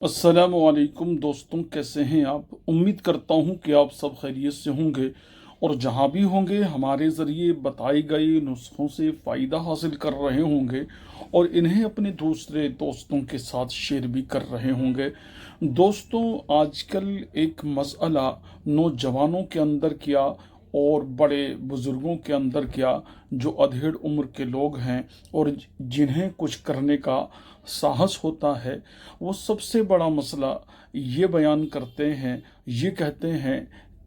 अस्सलामुअलैकुम दोस्तों, कैसे हैं आप? उम्मीद करता हूं कि आप सब खैरियत से होंगे और जहां भी होंगे हमारे ज़रिए बताए गए नुस्खों से फ़ायदा हासिल कर रहे होंगे और इन्हें अपने दूसरे दोस्तों के साथ शेयर भी कर रहे होंगे। दोस्तों, आजकल एक मसला नौजवानों के अंदर क्या और बड़े बुज़ुर्गों के अंदर क्या, जो अधेड़ उम्र के लोग हैं और जिन्हें कुछ करने का साहस होता है, वो सबसे बड़ा मसला ये बयान करते हैं, ये कहते हैं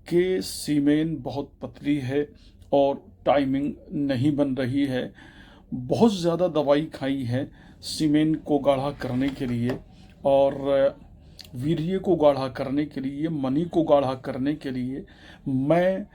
कि सीमेन बहुत पतली है और टाइमिंग नहीं बन रही है। बहुत ज़्यादा दवाई खाई है सीमेन को गाढ़ा करने के लिए और वीर्य को गाढ़ा करने के लिए, मनी को गाढ़ा करने के लिए। मैं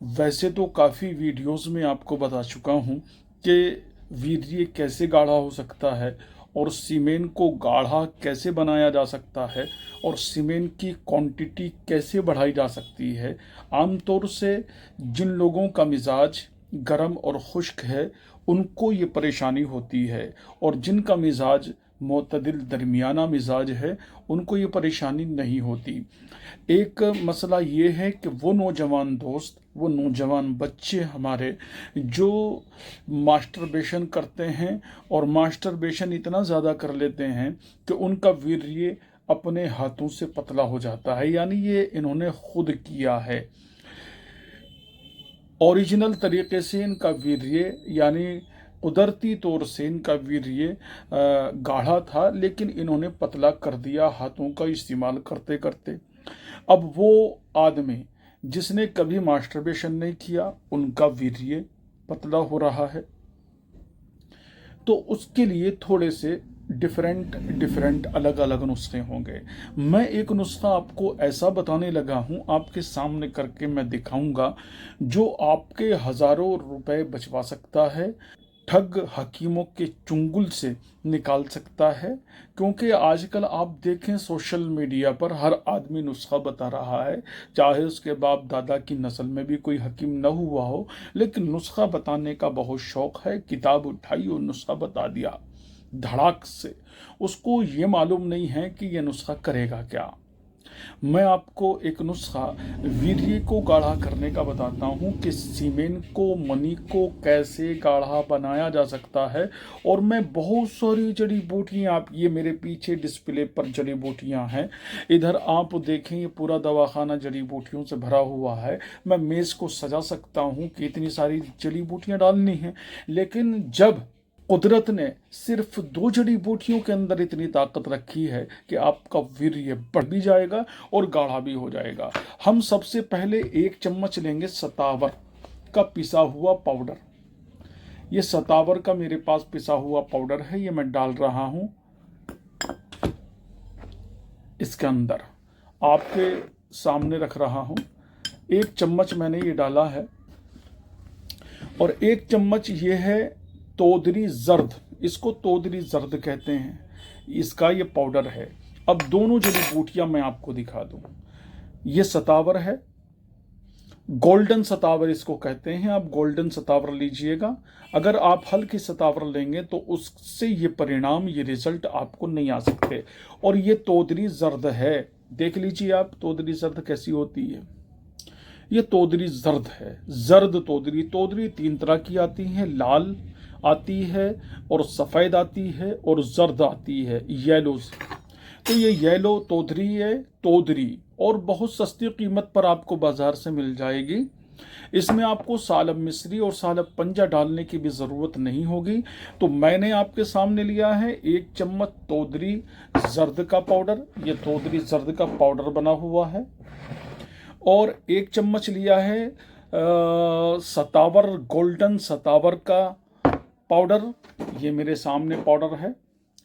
वैसे तो काफ़ी वीडियोस में आपको बता चुका हूँ कि वीर्य कैसे गाढ़ा हो सकता है और सीमेंट को गाढ़ा कैसे बनाया जा सकता है और सीमेंट की क्वांटिटी कैसे बढ़ाई जा सकती है। आमतौर से जिन लोगों का मिजाज गर्म और खुश्क है उनको ये परेशानी होती है और जिनका मिजाज मोतदिल दरमियाना मिजाज है उनको ये परेशानी नहीं होती। एक मसला ये है कि वो नौजवान दोस्त, वो नौजवान बच्चे हमारे जो मास्टरबेशन करते हैं और मास्टरबेशन इतना ज़्यादा कर लेते हैं कि उनका वीर्य अपने हाथों से पतला हो जाता है, यानी ये इन्होंने खुद किया है। ओरिजिनल तरीके से इनका वीर्य यानी कुदरती तौर से इनका वीर्य गाढ़ा था, लेकिन इन्होंने पतला कर दिया हाथों का इस्तेमाल करते करते। अब वो आदमी जिसने कभी मास्टरबेशन नहीं किया उनका वीर्य पतला हो रहा है, तो उसके लिए थोड़े से डिफरेंट डिफरेंट अलग अलग नुस्खे होंगे। मैं एक नुस्खा आपको ऐसा बताने लगा हूँ, आपके सामने करके मैं दिखाऊंगा, जो आपके हज़ारों रुपए बचवा सकता है, ठग हकीमों के चुंगल से निकाल सकता है। क्योंकि आजकल आप देखें सोशल मीडिया पर हर आदमी नुस्खा बता रहा है, चाहे उसके बाप दादा की नस्ल में भी कोई हकीम न हुआ हो, लेकिन नुस्खा बताने का बहुत शौक है। किताब उठाई और नुस्खा बता दिया धड़ाक से। उसको ये मालूम नहीं है कि यह नुस्खा करेगा क्या। मैं आपको एक नुस्खा वीर्य को गाढ़ा करने का बताता हूँ कि सीमेंट को, मनी को कैसे गाढ़ा बनाया जा सकता है। और मैं बहुत सारी जड़ी बूटियाँ, आप ये मेरे पीछे डिस्प्ले पर जड़ी बूटियाँ हैं, इधर आप देखें ये पूरा दवाखाना जड़ी बूटियों से भरा हुआ है। मैं मेज़ को सजा सकता हूँ कि इतनी सारी जड़ी बूटियाँ डालनी हैं, लेकिन जब कुदरत ने सिर्फ दो जड़ी बूटियों के अंदर इतनी ताकत रखी है कि आपका वीर्य बढ़ भी जाएगा और गाढ़ा भी हो जाएगा। हम सबसे पहले 1 चम्मच लेंगे सतावर का पिसा हुआ पाउडर। ये सतावर का मेरे पास पिसा हुआ पाउडर है, ये मैं डाल रहा हूं इसके अंदर, आपके सामने रख रहा हूं। 1 चम्मच मैंने ये डाला है और 1 चम्मच ये है तोदरी जर्द, इसको तोदरी जर्द कहते हैं, इसका ये पाउडर है। अब दोनों जड़ी बूटियां मैं आपको दिखा दूं। ये सतावर है, गोल्डन सतावर इसको कहते हैं। आप गोल्डन सतावर लीजिएगा। अगर आप हल्की सतावर लेंगे तो उससे ये परिणाम, ये रिजल्ट आपको नहीं आ सकते। और ये तोदरी जर्द है, देख लीजिए आप तोदरी जर्द कैसी होती है। ये तोदरी जर्द है, जर्द तोदरी। तोदरी 3 तरह की आती है, लाल आती है और सफ़ेद आती है और जर्द आती है, येलो। तो ये येलो तोदरी है, तोदरी, और बहुत सस्ती कीमत पर आपको बाजार से मिल जाएगी। इसमें आपको सालब मिस्री और सालब पंजा डालने की भी ज़रूरत नहीं होगी। तो मैंने आपके सामने लिया है 1 चम्मच तोदरी जर्द का पाउडर, ये तोदरी जर्द का पाउडर बना हुआ है। और 1 चम्मच लिया है सतावर, गोल्डन सतावर का पाउडर, ये मेरे सामने पाउडर है।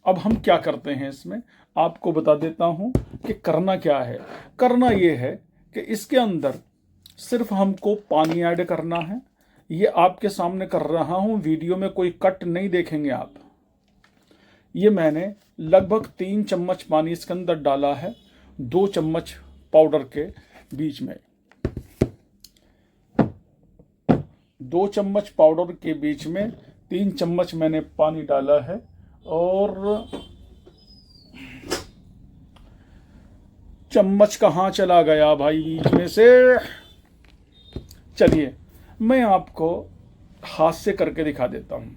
अब हम क्या करते हैं इसमें, आपको बता देता हूं कि करना क्या है। करना ये है कि इसके अंदर सिर्फ हमको पानी ऐड करना है। ये आपके सामने कर रहा हूं, वीडियो में कोई कट नहीं देखेंगे आप। ये मैंने लगभग 3 चम्मच पानी इसके अंदर डाला है, 2 चम्मच पाउडर के बीच में। 2 चम्मच पाउडर के बीच में 3 चम्मच मैंने पानी डाला है। और चम्मच कहाँ चला गया भाई बीच में से। चलिए मैं आपको हाथ से करके दिखा देता हूं।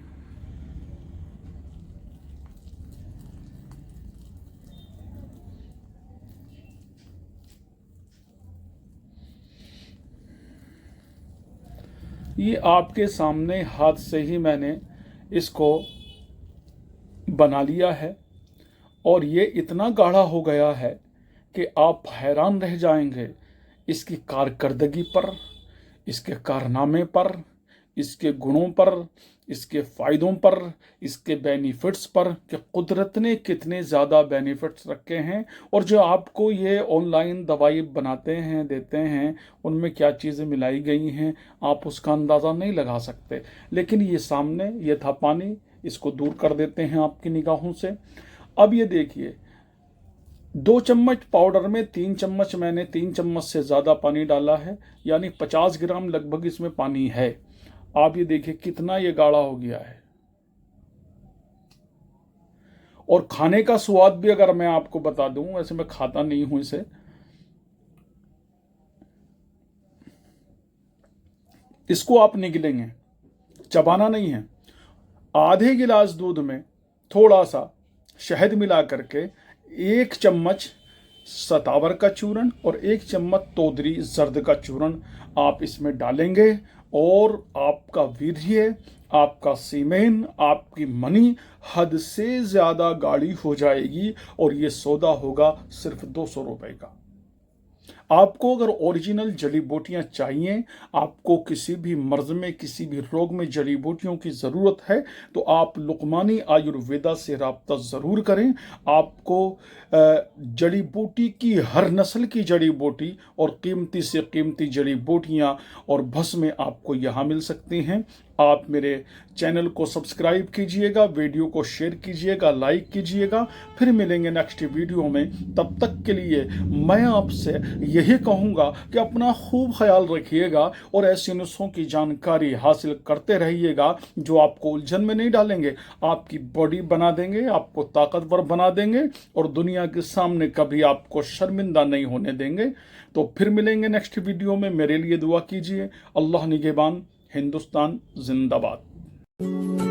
ये आपके सामने हाथ से ही मैंने इसको बना लिया है और ये इतना गाढ़ा हो गया है कि आप हैरान रह जाएंगे इसकी कारकर्दगी पर, इसके कारनामे पर, इसके गुणों पर, इसके फ़ायदों पर, इसके बेनिफिट्स पर कि कुदरत ने कितने ज़्यादा बेनिफिट्स रखे हैं और जो आपको ये ऑनलाइन दवाई बनाते हैं देते हैं उनमें क्या चीज़ें मिलाई गई हैं आप उसका अंदाज़ा नहीं लगा सकते। लेकिन ये सामने ये था पानी, इसको दूर कर देते हैं आपकी निगाहों से। अब ये देखिए 2 चम्मच पाउडर में 3 चम्मच मैंने 3 चम्मच से ज़्यादा पानी डाला है, यानी 50 ग्राम लगभग इसमें पानी है। आप ये देखिए कितना ये गाढ़ा हो गया है। और खाने का स्वाद भी अगर मैं आपको बता दूं, वैसे मैं खाता नहीं हूं इसे, इसको आप निगलेंगे, चबाना नहीं है। आधे गिलास दूध में थोड़ा सा शहद मिला करके 1 चम्मच सतावर का चूर्ण और 1 चम्मच तोदरी जर्द का चूर्ण आप इसमें डालेंगे और आपका वीर्य, आपका सीमेन, आपकी मनी हद से ज़्यादा गाढ़ी हो जाएगी और ये सौदा होगा सिर्फ 200 रुपए का। आपको अगर ओरिजिनल जड़ी बूटियां चाहिए, आपको किसी भी मर्ज में किसी भी रोग में जड़ी बूटियों की ज़रूरत है तो आप लुकमानी आयुर्वेदा से रब्ता ज़रूर करें। आपको जड़ी बूटी की हर नस्ल की जड़ी बूटी और कीमती से कीमती जड़ी बूटियां और भस्में आपको यहाँ मिल सकती हैं। आप मेरे चैनल को सब्सक्राइब कीजिएगा, वीडियो को शेयर कीजिएगा, लाइक कीजिएगा। फिर मिलेंगे नेक्स्ट वीडियो में। तब तक के लिए मैं आपसे यही कहूँगा कि अपना खूब ख्याल रखिएगा और ऐसे नुस्खों की जानकारी हासिल करते रहिएगा जो आपको उलझन में नहीं डालेंगे, आपकी बॉडी बना देंगे, आपको ताकतवर बना देंगे और दुनिया के सामने कभी आपको शर्मिंदा नहीं होने देंगे। तो फिर मिलेंगे नेक्स्ट वीडियो में। मेरे लिए दुआ कीजिए। अल्लाह निगहबान। हिंदुस्तान जिंदाबाद।